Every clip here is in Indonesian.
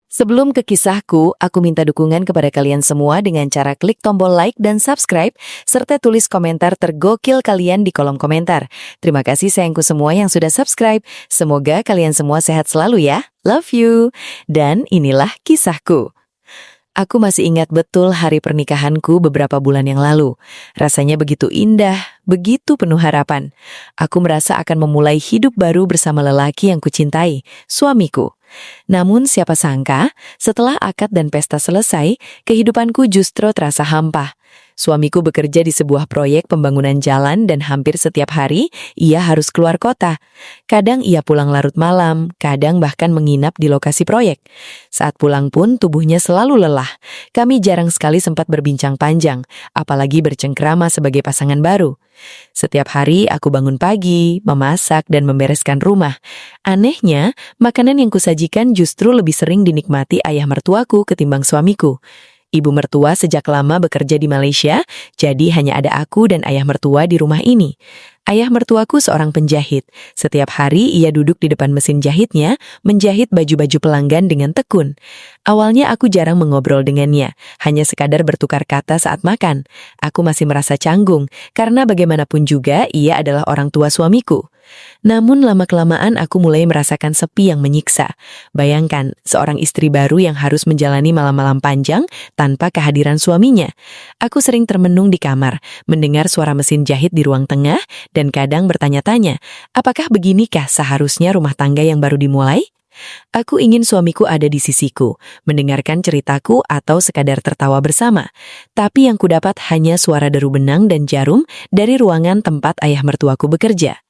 Sebelum ke kisahku, aku minta dukungan kepada kalian semua dengan cara klik tombol like dan subscribe, serta tulis komentar tergokil kalian di kolom komentar. Terima kasih sayangku semua yang sudah subscribe. Semoga kalian semua sehat selalu ya. Love you. Dan inilah kisahku. Aku masih ingat betul hari pernikahanku beberapa bulan yang lalu. Rasanya begitu indah, begitu penuh harapan. Aku merasa akan memulai hidup baru bersama lelaki yang kucintai, suamiku. Namun siapa sangka, setelah akad dan pesta selesai, kehidupanku justru terasa hampa. Suamiku bekerja di sebuah proyek pembangunan jalan dan hampir setiap hari ia harus keluar kota. Kadang ia pulang larut malam, kadang bahkan menginap di lokasi proyek. Saat pulang pun tubuhnya selalu lelah. Kami jarang sekali sempat berbincang panjang, apalagi bercengkrama sebagai pasangan baru. Setiap hari aku bangun pagi, memasak dan membereskan rumah. Anehnya, makanan yang kusajikan justru lebih sering dinikmati ayah mertuaku ketimbang suamiku. Ibu mertua sejak lama bekerja di Malaysia, jadi hanya ada aku dan ayah mertua di rumah ini. Ayah mertuaku seorang penjahit. Setiap hari ia duduk di depan mesin jahitnya, menjahit baju-baju pelanggan dengan tekun. Awalnya aku jarang mengobrol dengannya, hanya sekadar bertukar kata saat makan. Aku masih merasa canggung, karena bagaimanapun juga ia adalah orang tua suamiku. Namun lama-kelamaan aku mulai merasakan sepi yang menyiksa. Bayangkan, seorang istri baru yang harus menjalani malam-malam panjang tanpa kehadiran suaminya. Aku sering termenung di kamar, mendengar suara mesin jahit di ruang tengah, dan kadang bertanya-tanya, apakah beginikah seharusnya rumah tangga yang baru dimulai? Aku ingin suamiku ada di sisiku, mendengarkan ceritaku atau sekadar tertawa bersama. Tapi yang kudapat hanya suara deru benang dan jarum dari ruangan tempat ayah mertuaku bekerja.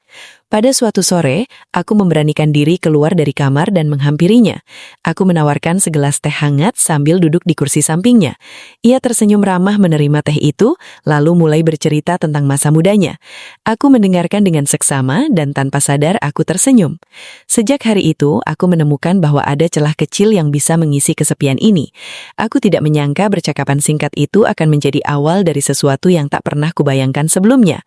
Pada suatu sore, aku memberanikan diri keluar dari kamar dan menghampirinya. Aku menawarkan segelas teh hangat sambil duduk di kursi sampingnya. Ia tersenyum ramah menerima teh itu, lalu mulai bercerita tentang masa mudanya. Aku mendengarkan dengan seksama dan tanpa sadar aku tersenyum. Sejak hari itu, aku menemukan bahwa ada celah kecil yang bisa mengisi kesepian ini. Aku tidak menyangka percakapan singkat itu akan menjadi awal dari sesuatu yang tak pernah kubayangkan sebelumnya.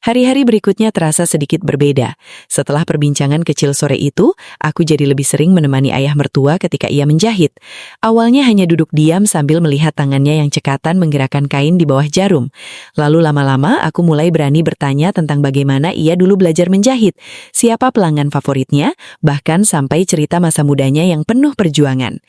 Hari-hari berikutnya terasa sedikit berbeda. Setelah perbincangan kecil sore itu, aku jadi lebih sering menemani ayah mertua ketika ia menjahit. Awalnya hanya duduk diam sambil melihat tangannya yang cekatan menggerakkan kain di bawah jarum. Lalu lama-lama aku mulai berani bertanya tentang bagaimana ia dulu belajar menjahit, siapa pelanggan favoritnya, bahkan sampai cerita masa mudanya yang penuh perjuangan.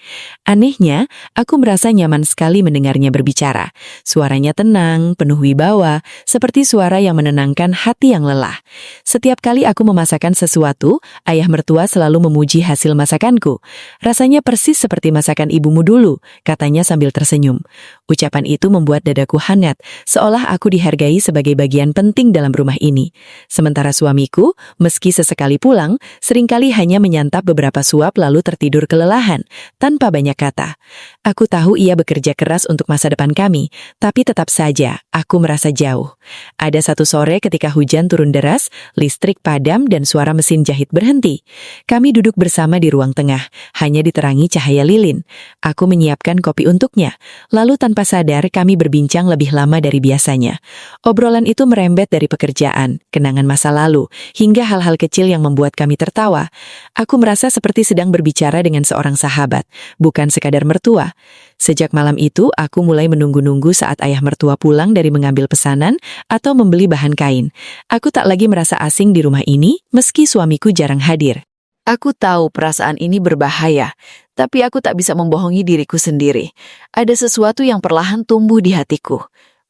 Anehnya, aku merasa nyaman sekali mendengarnya berbicara. Suaranya tenang, penuh wibawa, seperti suara yang menenangkan hati yang lelah. Setiap kali aku memasakkan sesuatu, ayah mertua selalu memuji hasil masakanku. Rasanya persis seperti masakan ibumu dulu, katanya sambil tersenyum. Ucapan itu membuat dadaku hangat, seolah aku dihargai sebagai bagian penting dalam rumah ini. Sementara suamiku, meski sesekali pulang, seringkali hanya menyantap beberapa suap lalu tertidur kelelahan, tanpa banyak kata. Aku tahu ia bekerja keras untuk masa depan kami, tapi tetap saja, aku merasa jauh. Ada satu sore ketika hujan turun deras, listrik padam dan suara mesin jahit berhenti. Kami duduk bersama di ruang tengah, hanya diterangi cahaya lilin. Aku menyiapkan kopi untuknya. Lalu tanpa sadar kami berbincang lebih lama dari biasanya. Obrolan itu merembet dari pekerjaan, kenangan masa lalu, hingga hal-hal kecil yang membuat kami tertawa. Aku merasa seperti sedang berbicara dengan seorang sahabat, bukan sekadar mertua. Sejak malam itu, aku mulai menunggu-nunggu saat ayah mertua pulang dari mengambil pesanan atau membeli bahan kain. Aku tak lagi merasa asing di rumah ini, meski suamiku jarang hadir. Aku tahu perasaan ini berbahaya, tapi aku tak bisa membohongi diriku sendiri. Ada sesuatu yang perlahan tumbuh di hatiku.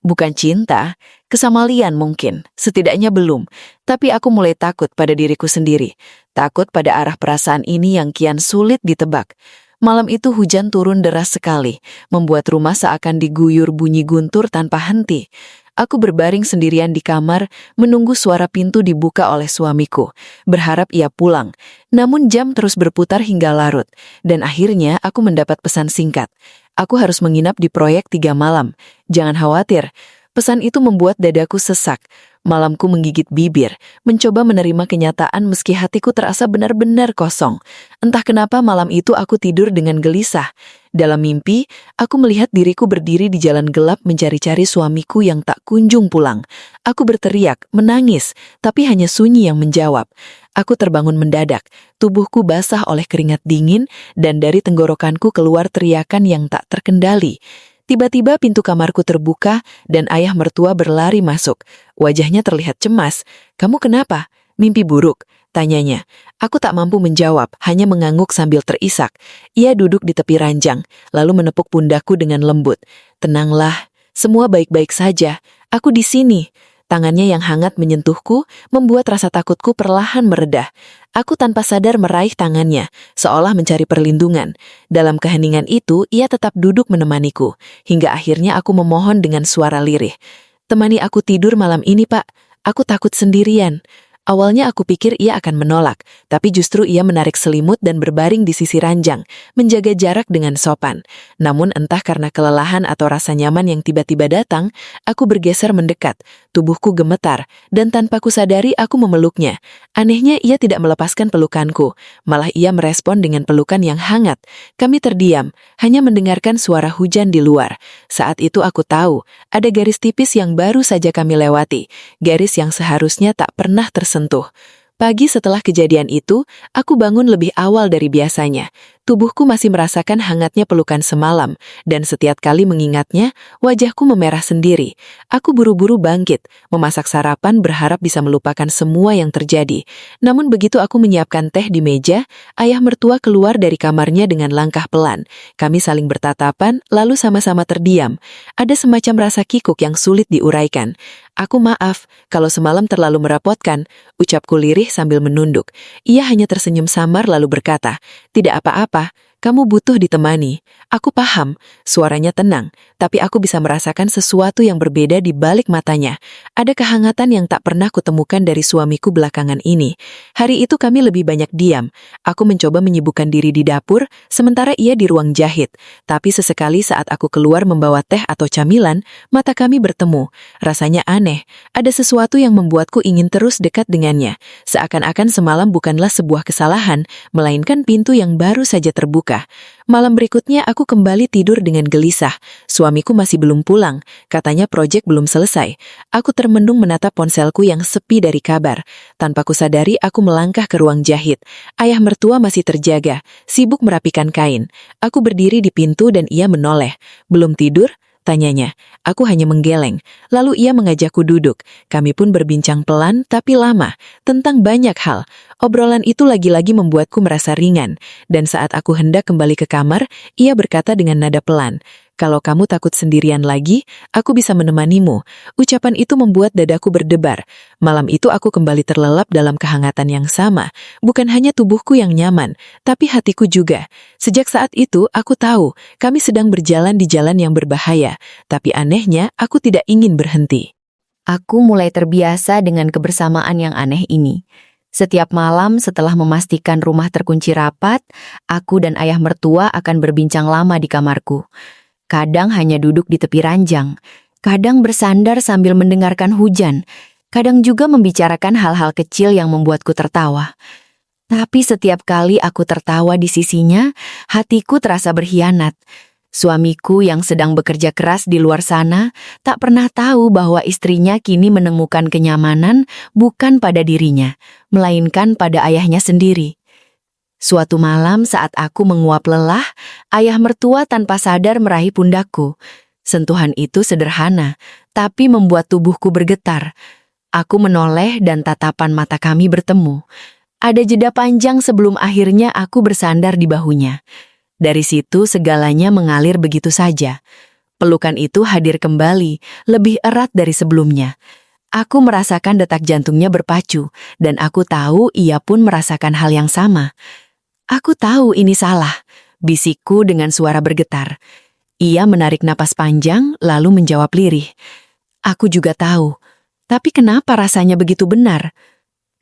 Bukan cinta, kesamalian mungkin, setidaknya belum. Tapi aku mulai takut pada diriku sendiri. Takut pada arah perasaan ini yang kian sulit ditebak. Malam itu hujan turun deras sekali, membuat rumah seakan diguyur bunyi guntur tanpa henti. Aku berbaring sendirian di kamar, menunggu suara pintu dibuka oleh suamiku, berharap ia pulang. Namun jam terus berputar hingga larut, dan akhirnya aku mendapat pesan singkat. Aku harus menginap di proyek 3 malam. Jangan khawatir. Pesan itu membuat dadaku sesak. Malamku menggigit bibir, mencoba menerima kenyataan meski hatiku terasa benar-benar kosong. Entah kenapa malam itu aku tidur dengan gelisah. Dalam mimpi, aku melihat diriku berdiri di jalan gelap mencari-cari suamiku yang tak kunjung pulang. Aku berteriak, menangis, tapi hanya sunyi yang menjawab. Aku terbangun mendadak, tubuhku basah oleh keringat dingin, dan dari tenggorokanku keluar teriakan yang tak terkendali. Tiba-tiba pintu kamarku terbuka dan ayah mertua berlari masuk. Wajahnya terlihat cemas. "Kamu kenapa? Mimpi buruk?" tanyanya. Aku tak mampu menjawab, hanya mengangguk sambil terisak. Ia duduk di tepi ranjang, lalu menepuk pundakku dengan lembut. "Tenanglah, semua baik-baik saja. Aku di sini." Tangannya yang hangat menyentuhku, membuat rasa takutku perlahan meredah. Aku tanpa sadar meraih tangannya, seolah mencari perlindungan. Dalam keheningan itu, ia tetap duduk menemaniku, hingga akhirnya aku memohon dengan suara lirih. "Temani aku tidur malam ini, Pak. Aku takut sendirian." Awalnya aku pikir ia akan menolak, tapi justru ia menarik selimut dan berbaring di sisi ranjang, menjaga jarak dengan sopan. Namun entah karena kelelahan atau rasa nyaman yang tiba-tiba datang, aku bergeser mendekat, tubuhku gemetar, dan tanpa kusadari aku memeluknya. Anehnya ia tidak melepaskan pelukanku, malah ia merespon dengan pelukan yang hangat. Kami terdiam, hanya mendengarkan suara hujan di luar. Saat itu aku tahu, ada garis tipis yang baru saja kami lewati, garis yang seharusnya tak pernah tersentuh. Pagi setelah kejadian itu, aku bangun lebih awal dari biasanya. Tubuhku masih merasakan hangatnya pelukan semalam, dan setiap kali mengingatnya, wajahku memerah sendiri. Aku buru-buru bangkit, memasak sarapan berharap bisa melupakan semua yang terjadi. Namun begitu aku menyiapkan teh di meja, ayah mertua keluar dari kamarnya dengan langkah pelan. Kami saling bertatapan, lalu sama-sama terdiam. Ada semacam rasa kikuk yang sulit diuraikan. "Aku maaf, kalau semalam terlalu merepotkan," ucapku lirih sambil menunduk. Ia hanya tersenyum samar lalu berkata, "Tidak apa-apa, kamu butuh ditemani." Aku paham, suaranya tenang, tapi aku bisa merasakan sesuatu yang berbeda di balik matanya. Ada kehangatan yang tak pernah kutemukan dari suamiku belakangan ini. Hari itu kami lebih banyak diam. Aku mencoba menyibukkan diri di dapur, sementara ia di ruang jahit. Tapi sesekali saat aku keluar membawa teh atau camilan, mata kami bertemu. Rasanya aneh, ada sesuatu yang membuatku ingin terus dekat dengannya. Seakan-akan semalam bukanlah sebuah kesalahan, melainkan pintu yang baru saja terbuka. Malam berikutnya aku kembali tidur dengan gelisah. Suamiku masih belum pulang, katanya proyek belum selesai. Aku termenung menatap ponselku yang sepi dari kabar. Tanpa kusadari aku melangkah ke ruang jahit. Ayah mertua masih terjaga, sibuk merapikan kain. Aku berdiri di pintu dan ia menoleh. "Belum tidur?" tanyanya. Aku hanya menggeleng. Lalu ia mengajakku duduk. Kami pun berbincang pelan tapi lama, tentang banyak hal. Obrolan itu lagi-lagi membuatku merasa ringan. Dan saat aku hendak kembali ke kamar, ia berkata dengan nada pelan, "Kalau kamu takut sendirian lagi, aku bisa menemanimu." Ucapan itu membuat dadaku berdebar. Malam itu aku kembali terlelap dalam kehangatan yang sama. Bukan hanya tubuhku yang nyaman, tapi hatiku juga. Sejak saat itu, aku tahu kami sedang berjalan di jalan yang berbahaya. Tapi anehnya, aku tidak ingin berhenti. Aku mulai terbiasa dengan kebersamaan yang aneh ini. Setiap malam setelah memastikan rumah terkunci rapat, aku dan ayah mertua akan berbincang lama di kamarku. Kadang hanya duduk di tepi ranjang, kadang bersandar sambil mendengarkan hujan, kadang juga membicarakan hal-hal kecil yang membuatku tertawa. Tapi setiap kali aku tertawa di sisinya, hatiku terasa berkhianat. Suamiku yang sedang bekerja keras di luar sana tak pernah tahu bahwa istrinya kini menemukan kenyamanan bukan pada dirinya, melainkan pada ayahnya sendiri. Suatu malam saat aku menguap lelah, ayah mertua tanpa sadar meraih pundakku. Sentuhan itu sederhana, tapi membuat tubuhku bergetar. Aku menoleh dan tatapan mata kami bertemu. Ada jeda panjang sebelum akhirnya aku bersandar di bahunya. Dari situ segalanya mengalir begitu saja. Pelukan itu hadir kembali, lebih erat dari sebelumnya. Aku merasakan detak jantungnya berpacu, dan aku tahu ia pun merasakan hal yang sama. "Aku tahu ini salah," bisikku dengan suara bergetar. Ia menarik napas panjang, lalu menjawab lirih. "Aku juga tahu, tapi kenapa rasanya begitu benar?"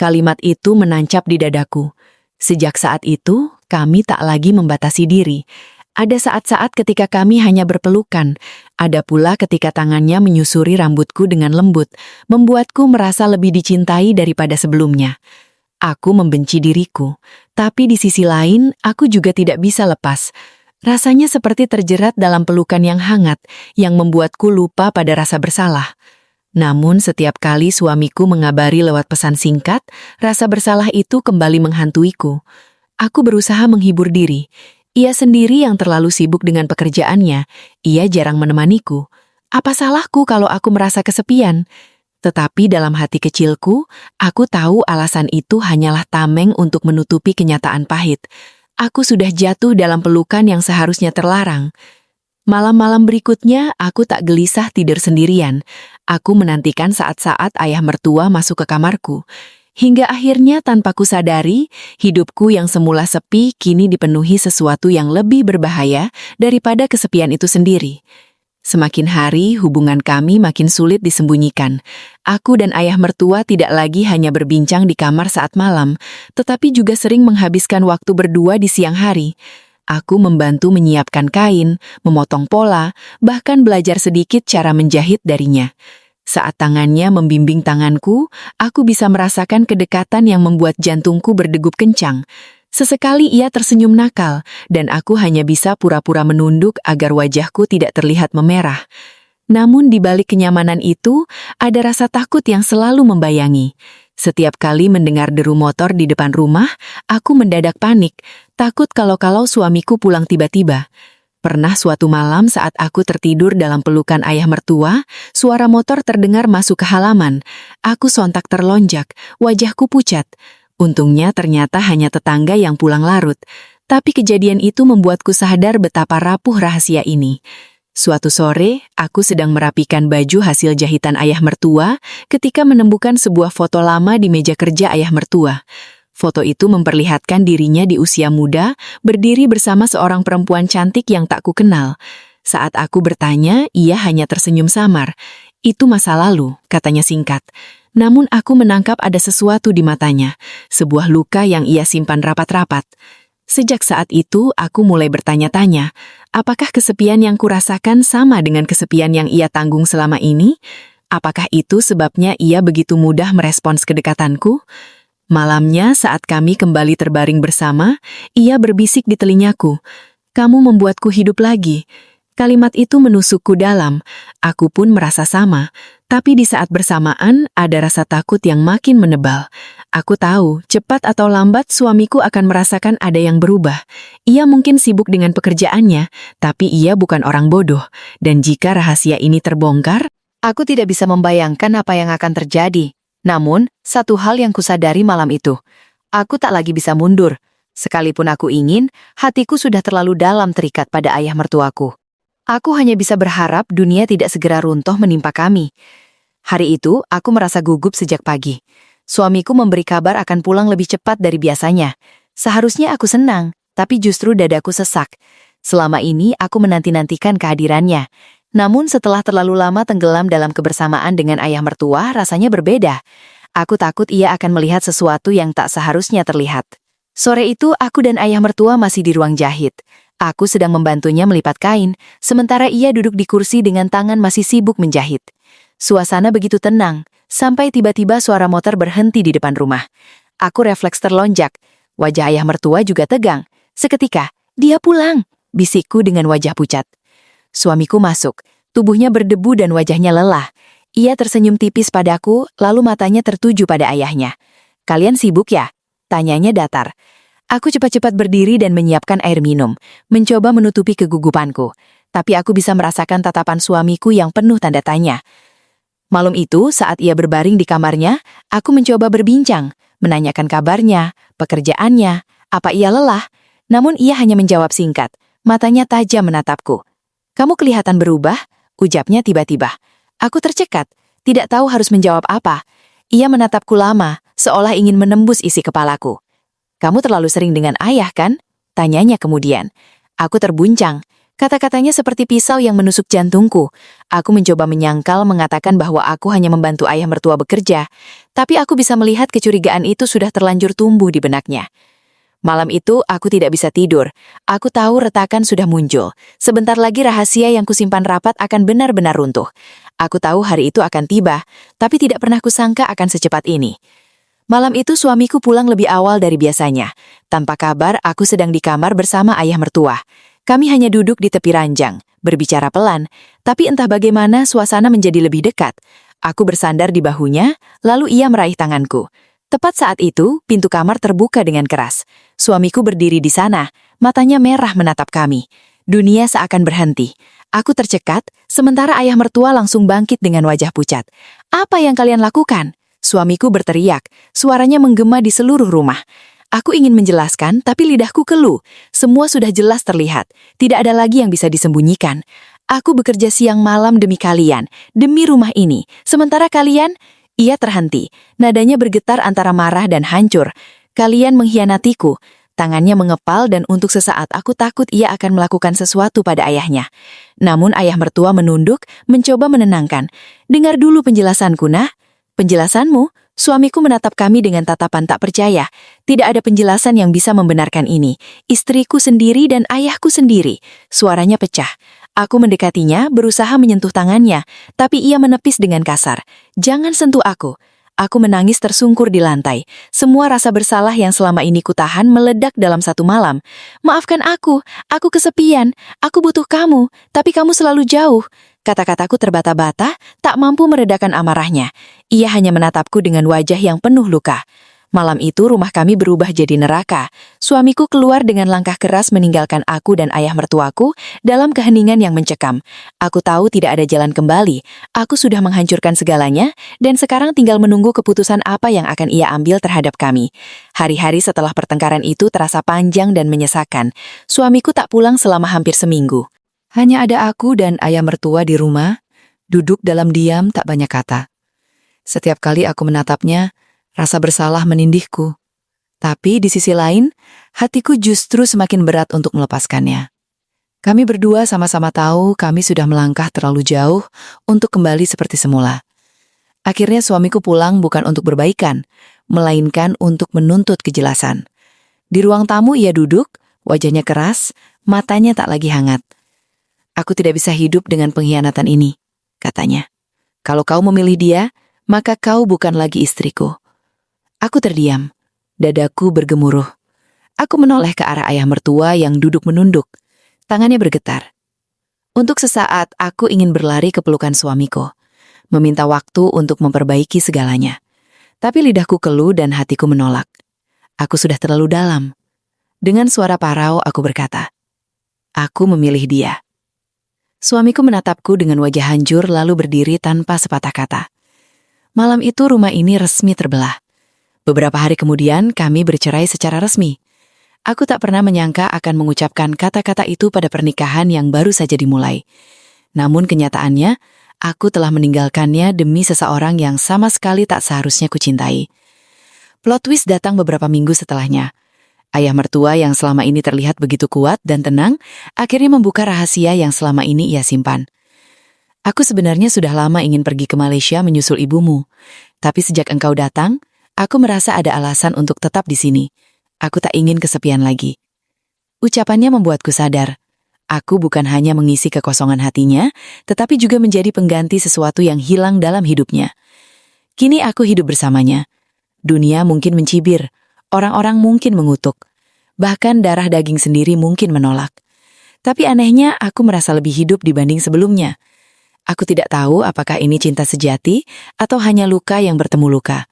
Kalimat itu menancap di dadaku. Sejak saat itu, kami tak lagi membatasi diri. Ada saat-saat ketika kami hanya berpelukan. Ada pula ketika tangannya menyusuri rambutku dengan lembut, membuatku merasa lebih dicintai daripada sebelumnya. Aku membenci diriku, tapi di sisi lain, aku juga tidak bisa lepas. Rasanya seperti terjerat dalam pelukan yang hangat, yang membuatku lupa pada rasa bersalah. Namun setiap kali suamiku mengabari lewat pesan singkat, rasa bersalah itu kembali menghantuiku. Aku berusaha menghibur diri. Ia sendiri yang terlalu sibuk dengan pekerjaannya. Ia jarang menemaniku. Apa salahku kalau aku merasa kesepian? Tetapi dalam hati kecilku, aku tahu alasan itu hanyalah tameng untuk menutupi kenyataan pahit. Aku sudah jatuh dalam pelukan yang seharusnya terlarang. Malam-malam berikutnya, aku tak gelisah tidur sendirian. Aku menantikan saat-saat ayah mertua masuk ke kamarku. Hingga akhirnya tanpa kusadari, hidupku yang semula sepi kini dipenuhi sesuatu yang lebih berbahaya daripada kesepian itu sendiri. Semakin hari, hubungan kami makin sulit disembunyikan. Aku dan ayah mertua tidak lagi hanya berbincang di kamar saat malam, tetapi juga sering menghabiskan waktu berdua di siang hari. Aku membantu menyiapkan kain, memotong pola, bahkan belajar sedikit cara menjahit darinya. Saat tangannya membimbing tanganku, aku bisa merasakan kedekatan yang membuat jantungku berdegup kencang. Sesekali ia tersenyum nakal, dan aku hanya bisa pura-pura menunduk agar wajahku tidak terlihat memerah. Namun di balik kenyamanan itu, ada rasa takut yang selalu membayangi. Setiap kali mendengar deru motor di depan rumah, aku mendadak panik, takut kalau suamiku pulang tiba-tiba. Pernah suatu malam saat aku tertidur dalam pelukan ayah mertua, suara motor terdengar masuk ke halaman. Aku sontak terlonjak, wajahku pucat. Untungnya ternyata hanya tetangga yang pulang larut. Tapi kejadian itu membuatku sadar betapa rapuh rahasia ini. Suatu sore, aku sedang merapikan baju hasil jahitan ayah mertua ketika menemukan sebuah foto lama di meja kerja ayah mertua. Foto itu memperlihatkan dirinya di usia muda, berdiri bersama seorang perempuan cantik yang tak kukenal. Saat aku bertanya, ia hanya tersenyum samar. Itu masa lalu, katanya singkat. Namun aku menangkap ada sesuatu di matanya, sebuah luka yang ia simpan rapat-rapat. Sejak saat itu, aku mulai bertanya-tanya, apakah kesepian yang kurasakan sama dengan kesepian yang ia tanggung selama ini? Apakah itu sebabnya ia begitu mudah merespons kedekatanku? Malamnya saat kami kembali terbaring bersama, ia berbisik di telingaku, "Kamu membuatku hidup lagi." Kalimat itu menusukku dalam, aku pun merasa sama. Tapi di saat bersamaan, ada rasa takut yang makin menebal. Aku tahu, cepat atau lambat suamiku akan merasakan ada yang berubah. Ia mungkin sibuk dengan pekerjaannya, tapi ia bukan orang bodoh. Dan jika rahasia ini terbongkar, aku tidak bisa membayangkan apa yang akan terjadi. Namun, satu hal yang kusadari malam itu, aku tak lagi bisa mundur. Sekalipun aku ingin, hatiku sudah terlalu dalam terikat pada ayah mertuaku. Aku hanya bisa berharap dunia tidak segera runtuh menimpa kami. Hari itu, aku merasa gugup sejak pagi. Suamiku memberi kabar akan pulang lebih cepat dari biasanya. Seharusnya aku senang, tapi justru dadaku sesak. Selama ini, aku menanti-nantikan kehadirannya. Namun setelah terlalu lama tenggelam dalam kebersamaan dengan ayah mertua, rasanya berbeda. Aku takut ia akan melihat sesuatu yang tak seharusnya terlihat. Sore itu, aku dan ayah mertua masih di ruang jahit. Aku sedang membantunya melipat kain, sementara ia duduk di kursi dengan tangan masih sibuk menjahit. Suasana begitu tenang, sampai tiba-tiba suara motor berhenti di depan rumah. Aku refleks terlonjak. Wajah ayah mertua juga tegang. Seketika, "Dia pulang," bisikku dengan wajah pucat. Suamiku masuk, tubuhnya berdebu dan wajahnya lelah. Ia tersenyum tipis padaku, lalu matanya tertuju pada ayahnya. "Kalian sibuk ya?" tanyanya datar. Aku cepat-cepat berdiri dan menyiapkan air minum, mencoba menutupi kegugupanku. Tapi aku bisa merasakan tatapan suamiku yang penuh tanda tanya. Malam itu, saat ia berbaring di kamarnya, aku mencoba berbincang, menanyakan kabarnya, pekerjaannya, apa ia lelah. Namun ia hanya menjawab singkat, matanya tajam menatapku. "Kamu kelihatan berubah," ucapnya tiba-tiba. Aku tercekat, tidak tahu harus menjawab apa. Ia menatapku lama, seolah ingin menembus isi kepalaku. "Kamu terlalu sering dengan ayah, kan?" tanyanya kemudian. Aku terbuncang. Kata-katanya seperti pisau yang menusuk jantungku. Aku mencoba menyangkal mengatakan bahwa aku hanya membantu ayah mertua bekerja, tapi aku bisa melihat kecurigaan itu sudah terlanjur tumbuh di benaknya. Malam itu aku tidak bisa tidur. Aku tahu retakan sudah muncul. Sebentar lagi rahasia yang kusimpan rapat akan benar-benar runtuh. Aku tahu hari itu akan tiba, tapi tidak pernah kusangka akan secepat ini. Malam itu suamiku pulang lebih awal dari biasanya. Tanpa kabar, aku sedang di kamar bersama ayah mertua. Kami hanya duduk di tepi ranjang, berbicara pelan, tapi entah bagaimana suasana menjadi lebih dekat. Aku bersandar di bahunya, lalu ia meraih tanganku. Tepat saat itu, pintu kamar terbuka dengan keras. Suamiku berdiri di sana, matanya merah menatap kami. Dunia seakan berhenti. Aku tercekat, sementara ayah mertua langsung bangkit dengan wajah pucat. "Apa yang kalian lakukan?" Suamiku berteriak, suaranya menggema di seluruh rumah. Aku ingin menjelaskan, tapi lidahku keluh. Semua sudah jelas terlihat. Tidak ada lagi yang bisa disembunyikan. Aku bekerja siang malam demi kalian, demi rumah ini. Sementara kalian... Ia terhenti. Nadanya bergetar antara marah dan hancur. "Kalian mengkhianatiku." Tangannya mengepal dan untuk sesaat aku takut ia akan melakukan sesuatu pada ayahnya. Namun ayah mertua menunduk, mencoba menenangkan. "Dengar dulu penjelasanku, Nah." "Penjelasanmu?" Suamiku menatap kami dengan tatapan tak percaya. Tidak ada penjelasan yang bisa membenarkan ini. Istriku sendiri dan ayahku sendiri. Suaranya pecah. Aku mendekatinya, berusaha menyentuh tangannya, tapi ia menepis dengan kasar. "Jangan sentuh aku." Aku menangis tersungkur di lantai. Semua rasa bersalah yang selama ini kutahan meledak dalam satu malam. "Maafkan aku kesepian, aku butuh kamu, tapi kamu selalu jauh." Kata-kataku terbata-bata, tak mampu meredakan amarahnya. Ia hanya menatapku dengan wajah yang penuh luka. Malam itu rumah kami berubah jadi neraka. Suamiku keluar dengan langkah keras meninggalkan aku dan ayah mertuaku dalam keheningan yang mencekam. Aku tahu tidak ada jalan kembali. Aku sudah menghancurkan segalanya dan sekarang tinggal menunggu keputusan apa yang akan ia ambil terhadap kami. Hari-hari setelah pertengkaran itu terasa panjang dan menyesakan. Suamiku tak pulang selama hampir seminggu. Hanya ada aku dan ayah mertua di rumah, duduk dalam diam tak banyak kata. Setiap kali aku menatapnya, rasa bersalah menindihku. Tapi di sisi lain, hatiku justru semakin berat untuk melepaskannya. Kami berdua sama-sama tahu kami sudah melangkah terlalu jauh untuk kembali seperti semula. Akhirnya suamiku pulang bukan untuk berbaikan, melainkan untuk menuntut kejelasan. Di ruang tamu ia duduk, wajahnya keras, matanya tak lagi hangat. "Aku tidak bisa hidup dengan pengkhianatan ini," katanya. "Kalau kau memilih dia, maka kau bukan lagi istriku." Aku terdiam. Dadaku bergemuruh. Aku menoleh ke arah ayah mertua yang duduk menunduk. Tangannya bergetar. Untuk sesaat, aku ingin berlari ke pelukan suamiku. Meminta waktu untuk memperbaiki segalanya. Tapi lidahku keluh dan hatiku menolak. Aku sudah terlalu dalam. Dengan suara parau, aku berkata, "Aku memilih dia." Suamiku menatapku dengan wajah hancur lalu berdiri tanpa sepatah kata. Malam itu rumah ini resmi terbelah. Beberapa hari kemudian kami bercerai secara resmi. Aku tak pernah menyangka akan mengucapkan kata-kata itu pada pernikahan yang baru saja dimulai. Namun kenyataannya, aku telah meninggalkannya demi seseorang yang sama sekali tak seharusnya kucintai. Plot twist datang beberapa minggu setelahnya. Ayah mertua yang selama ini terlihat begitu kuat dan tenang, akhirnya membuka rahasia yang selama ini ia simpan. "Aku sebenarnya sudah lama ingin pergi ke Malaysia menyusul ibumu. Tapi sejak engkau datang, aku merasa ada alasan untuk tetap di sini. Aku tak ingin kesepian lagi." Ucapannya membuatku sadar. Aku bukan hanya mengisi kekosongan hatinya, tetapi juga menjadi pengganti sesuatu yang hilang dalam hidupnya. Kini aku hidup bersamanya. Dunia mungkin mencibir, orang-orang mungkin mengutuk, bahkan darah daging sendiri mungkin menolak. Tapi anehnya aku merasa lebih hidup dibanding sebelumnya. Aku tidak tahu apakah ini cinta sejati atau hanya luka yang bertemu luka.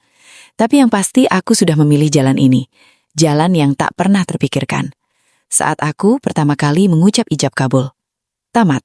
Tapi yang pasti aku sudah memilih jalan ini, jalan yang tak pernah terpikirkan. Saat aku pertama kali mengucap ijab kabul. Tamat.